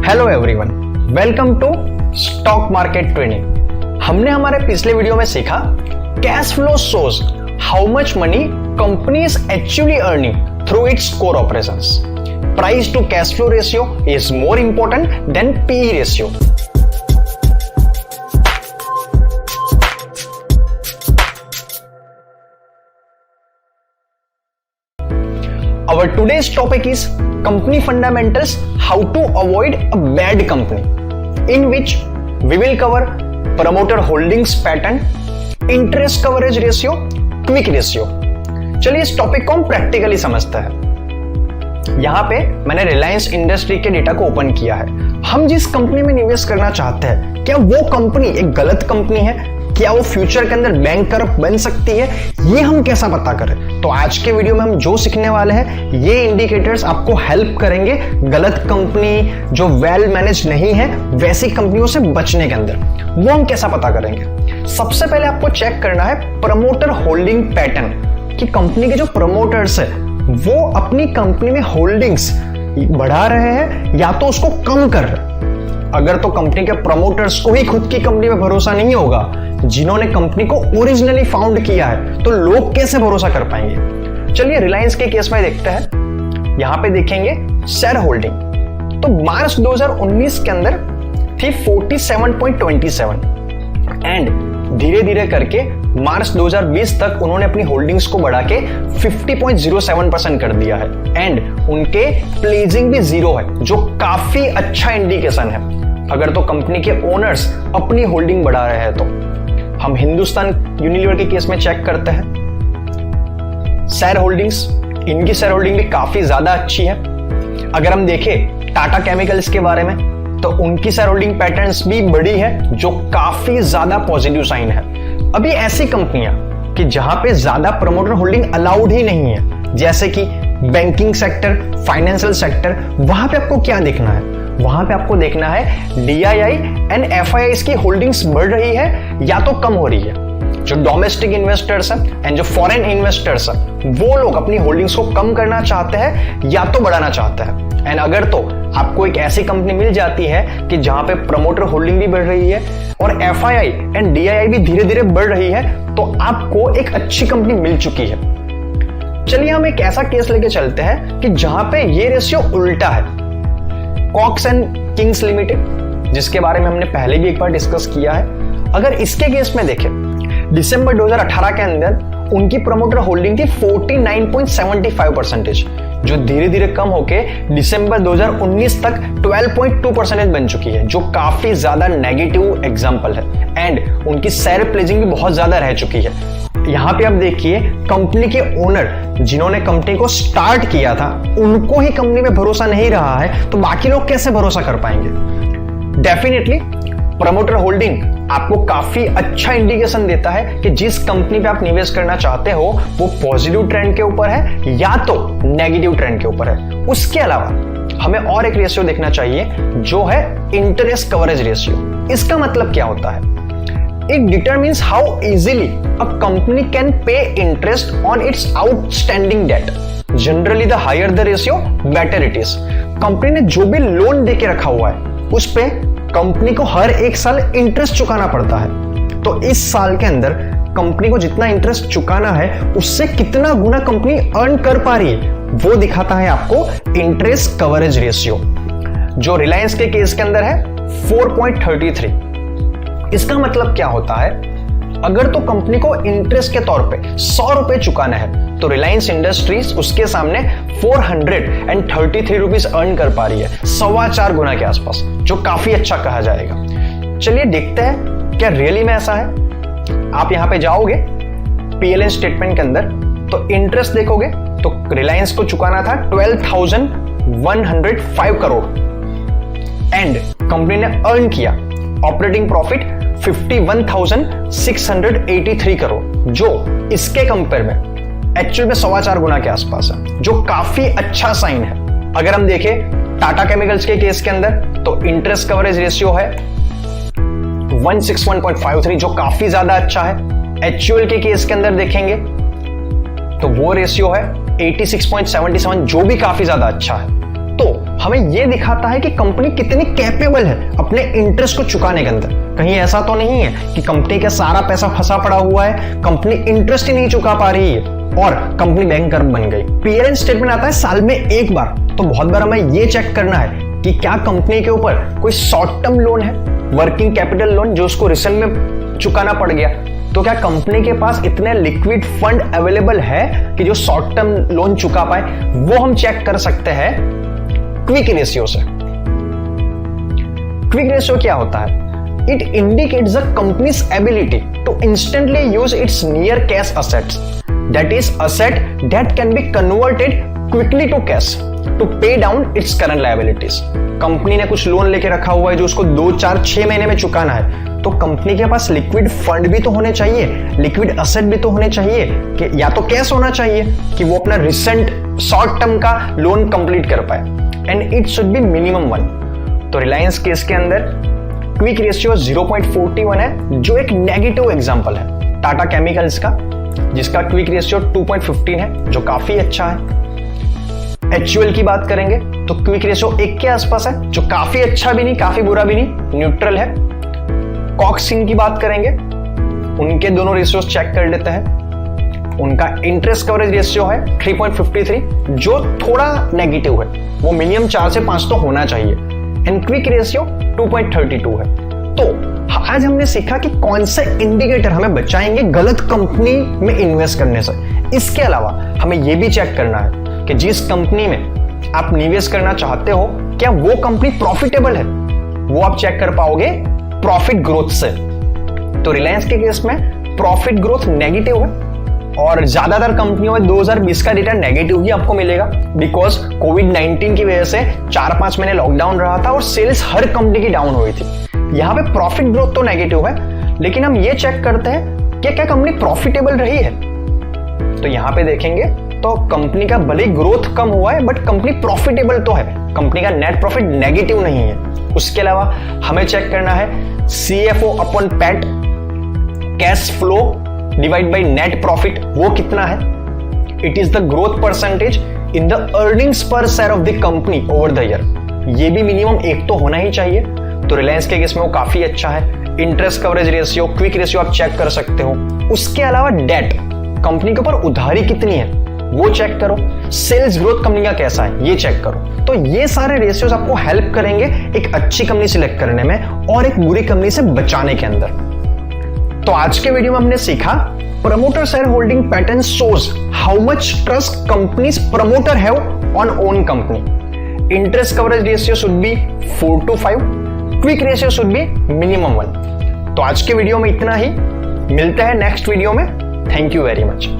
Hello everyone, welcome to stock market training. हमने हमारे पिछले वीडियो में सीखा cash flow shows how much money company is actually earning through its core operations. Price to cash flow ratio is more important than PE ratio. Our today's topic is company fundamentals, how to avoid a bad company, in which we will cover promoter holdings pattern, interest coverage ratio, quick ratio। चलिए इस topic को हम practically समझते हैं। यहां पे मैंने Reliance industry के डेटा को ओपन किया है। हम जिस कंपनी में निवेश करना चाहते हैं, क्या वो कंपनी एक गलत कंपनी है? क्या वो फ्यूचर के अंदर बैंक करप्ट बन सकती है? ये हम कैसा पता करें? तो आज के वीडियो में हम जो सीखने वाले हैं, ये इंडिकेटर्स आपको हेल्प करेंगे गलत कंपनी जो वेल मैनेज नहीं है वैसी कंपनियों से बचने के अंदर। वो हम कैसा पता करेंगे? सबसे पहले आपको चेक करना है प्रमोटर होल्डिंग पैटर्न, कि कंपनी के जो प्रमोटर्स है वो अपनी कंपनी में होल्डिंग्स बढ़ा रहे हैं या तो उसको कम कर रहे हैं। अगर तो कंपनी के प्रमोटर्स को ही खुद की कंपनी में भरोसा नहीं होगा, जिन्होंने कंपनी को ओरिजिनली फाउंड किया है, तो लोग कैसे भरोसा कर पाएंगे? चलिए रिलायंस के केस में देखते हैं। यहां पे देखेंगे शेयर होल्डिंग, तो मार्च 2019 के अंदर थी 47.27 एंड धीरे धीरे करके मार्च 2020 तक उन्होंने अपनी होल्डिंग्स को बढ़ा के 50.07% कर दिया है एंड उनके प्लेजिंग भी जीरो है, जो काफी अच्छा इंडिकेशन है। अगर तो कंपनी के ओनर्स अपनी होल्डिंग बढ़ा रहे हैं तो हम हिंदुस्तान यूनिलीवर के केस में चेक करते हैं शेयर होल्डिंग्स, इनकी शेयर होल्डिंग भी काफी ज्यादा अच्छी है। अगर हम देखें टाटा केमिकल्स के बारे में, तो उनकी शेयर होल्डिंग पैटर्न्स भी बड़ी है, जो काफी ज्यादा पॉजिटिव साइन है। अभी ऐसी कंपनियां कि जहां पे ज्यादा प्रमोटर होल्डिंग अलाउड ही नहीं है, जैसे कि बैंकिंग सेक्टर, फाइनेंशियल सेक्टर, वहां पे आपको क्या देखना है? वहां पे आपको देखना है डीआईआई एंड एफआईआई की होल्डिंग्स बढ़ रही है या तो कम हो रही है। जो डोमेस्टिक इन्वेस्टर्स हैं एंड जो फॉरेन इन्वेस्टर्स हैं, वो लोग अपनी होल्डिंग्स को कम करना चाहते हैं या तो बढ़ाना चाहते हैं। एंड अगर तो आपको एक ऐसी कंपनी मिल जाती है कि जहां पे प्रमोटर होल्डिंग भी बढ़ रही है और एफआईआई एंड डीआईआई भी धीरे धीरे बढ़ रही है, तो आपको एक अच्छी कंपनी मिल चुकी है। चलिए हम एक ऐसा केस लेके चलते हैं कि जहां पे ये रेशियो उल्टा है। कॉक्स एंड किंग्स लिमिटेड, जिसके बारे में हमने पहले भी एक बार डिस्कस किया है। अगर इसके केस में देखें, दिसंबर 2018 के अंदर उनकी प्रमोटर होल्डिंग थी 49.75%, जो धीरे धीरे कम होके दिसंबर 2019 तक 12.2% बन चुकी है, जो काफी ज्यादा नेगेटिव एग्जांपल है एंड उनकी शेयर प्लेजिंग भी बहुत ज्यादा रह चुकी है। यहां पे आप देखिए कंपनी के ओनर जिन्होंने कंपनी को स्टार्ट किया था, उनको ही कंपनी में भरोसा नहीं रहा है, तो बाकी लोग कैसे भरोसा कर पाएंगे? डेफिनेटली प्रमोटर होल्डिंग आपको काफी अच्छा इंडिकेशन देता है कि जिस कंपनी पे आप निवेश करना चाहते हो वो पॉजिटिव ट्रेंड के ऊपर है या तो नेगेटिव ट्रेंड के ऊपर है। उसके अलावा हमें और एक रेशियो देखना चाहिए, जो है इंटरेस्ट कवरेज रेशियो। इसका मतलब क्या होता है? It determines how easily a company can pay interest on its outstanding debt. Generally, the higher the ratio, better it is. Company ने जो भी लोन देके रखा हुआ है, उस पे कंपनी को हर एक साल इंटरेस्ट चुकाना पड़ता है। तो इस साल के अंदर कंपनी को जितना इंटरेस्ट चुकाना है, उससे कितना गुना कंपनी अर्न कर पा रही है, वो दिखाता है आपको इंटरेस्ट कवरेज रेशियो, जो रिलायंस के केस के अंदर है 4.33। इसका मतलब क्या होता है? अगर तो कंपनी को इंटरेस्ट के तौर पे 100 रुपए चुकाना है, तो रिलायंस इंडस्ट्रीज उसके सामने 433 रुपीज अर्न कर पा रही है, 4.25 गुना के आसपास, जो काफी अच्छा कहा जाएगा। चलिए देखते हैं क्या रियली में ऐसा है। आप यहां पे जाओगे पीएलएन स्टेटमेंट के अंदर, तो इंटरेस्ट देखोगे तो रिलायंस को चुकाना था 12,105 करोड़ एंड कंपनी ने अर्न किया ऑपरेटिंग प्रॉफिट 51,683 करोड़, जो इसके कंपेयर में एक्चुअल में 4.25 गुना के आसपास है, जो काफी अच्छा साइन है। अगर हम देखें टाटा केमिकल्स के केस के अंदर, तो इंटरेस्ट कवरेज रेशियो है 161.53, जो काफी ज्यादा अच्छा है। एचयूएल के केस के अंदर देखेंगे तो वो रेशियो है 86.77, जो भी काफी ज्यादा अच्छा है। तो हमें यह दिखाता है कि कंपनी कितनी कैपेबल है अपने इंटरेस्ट को चुकाने के अंदर। कहीं ऐसा तो नहीं है कि कंपनी का सारा पैसा फंसा पड़ा हुआ है, कंपनी इंटरेस्ट ही नहीं चुका पा रही है और कंपनी बैंकरप्ट बन गई। पीयर स्टेटमेंट आता है साल में एक बार, तो बहुत बार हमें यह चेक करना है कि क्या कंपनी के ऊपर कोई शॉर्ट टर्म लोन है, वर्किंग कैपिटल लोन जो उसको रिसेंट में चुकाना पड़ गया, तो क्या कंपनी के पास इतने लिक्विड फंड अवेलेबल है कि जो शॉर्ट टर्म लोन चुका पाए। वो हम चेक कर सकते हैं क्विक रेशियो से। क्विक रेशियो क्या होता है? It indicates the company's ability to instantly use its near cash assets, that is asset that can be converted quickly to cash to pay down its current liabilities. Company ने कुछ loan लेके रखा हुआ है जो उसको 2, 4, 6 महीने में चुकाना है, तो कंपनी के पास लिक्विड फंड भी तो होने चाहिए, लिक्विड असेट भी तो होने चाहिए, कि या तो कैश होना चाहिए कि वो अपना रिसेंट शॉर्ट टर्म का लोन कंप्लीट कर पाए, and it should be minimum 1। तो रिलायंस केस के अंदर क्विक रेशियो 0.41 है, जो एक नेगेटिव एग्जांपल है। टाटा केमिकल्स का जिसका क्विक रेशियो 2.15 है, जो काफी अच्छा है। HUL की बात करेंगे तो क्विक रेशियो 1 के आसपास है, जो काफी अच्छा भी नहीं, काफी बुरा भी नहीं, न्यूट्रल है। कॉक्सिन की बात करेंगे, उनके दोनों रेशियोज चेक कर लेते हैं। उनका इंटरेस्ट कवरेज रेशियो है 3.53, जो थोड़ा नेगेटिव है, वो मिनिमम 4 से 5 तो होना चाहिए, एंड क्विक रेशियो 2.32 है। तो आज हमने सीखा कि कौन से इंडिकेटर हमें बचाएंगे गलत कंपनी में इन्वेस्ट करने से। इसके अलावा हमें यह भी चेक करना है कि जिस कंपनी में आप निवेश करना चाहते हो, क्या वो कंपनी प्रॉफिटेबल है। वो आप चेक कर पाओगे प्रॉफिट ग्रोथ से। तो रिलायंस के केस में प्रॉफिट ग्रोथ नेगेटिव है, और ज्यादातर कंपनियों में 2020 का डेटा नेगेटिव ही आपको मिलेगा, बिकॉज कोविड-19 की वजह से 4-5 महीने लॉकडाउन रहा था और सेल्स हर कंपनी की डाउन हुई थी। यहाँ पे प्रॉफिट ग्रोथ तो नेगेटिव है, लेकिन हम ये चेक करते हैं कि क्या कंपनी प्रॉफिटेबल रही है। तो यहाँ पे देखेंगे तो कंपनी का भले ग्रोथ कम हुआ है, बट कंपनी प्रॉफिटेबल तो है, कंपनी का नेट प्रॉफिट नेगेटिव नहीं है। उसके अलावा हमें चेक करना है CFO upon PAT, cash flow divide by net profit, वो कितना है। It is the growth percentage in the earnings per share of the company over the year. ये भी मिनिमम 1 तो होना ही चाहिए। तो रिलायंस के केस में वो काफी अच्छा है। Interest coverage ratio, quick ratio आप चेक कर सकते हो। उसके अलावा डेट, कंपनी के ऊपर उधारी कितनी है वो चेक करो। सेल्स ग्रोथ कंपनी का कैसा है ये चेक करो। तो ये सारे रेशियोज आपको हेल्प करेंगे एक अच्छी कंपनी सिलेक्ट करने में और एक बुरी कंपनी से बचाने के अंदर। तो आज के वीडियो में हमने सीखा promoter share holding pattern shows how much trust companies promoter have on own company. Interest coverage ratio should be 4 to 5, quick ratio should be minimum 1। तो आज के वीडियो में इतना ही, मिलते हैं नेक्स्ट वीडियो में। Thank you very much.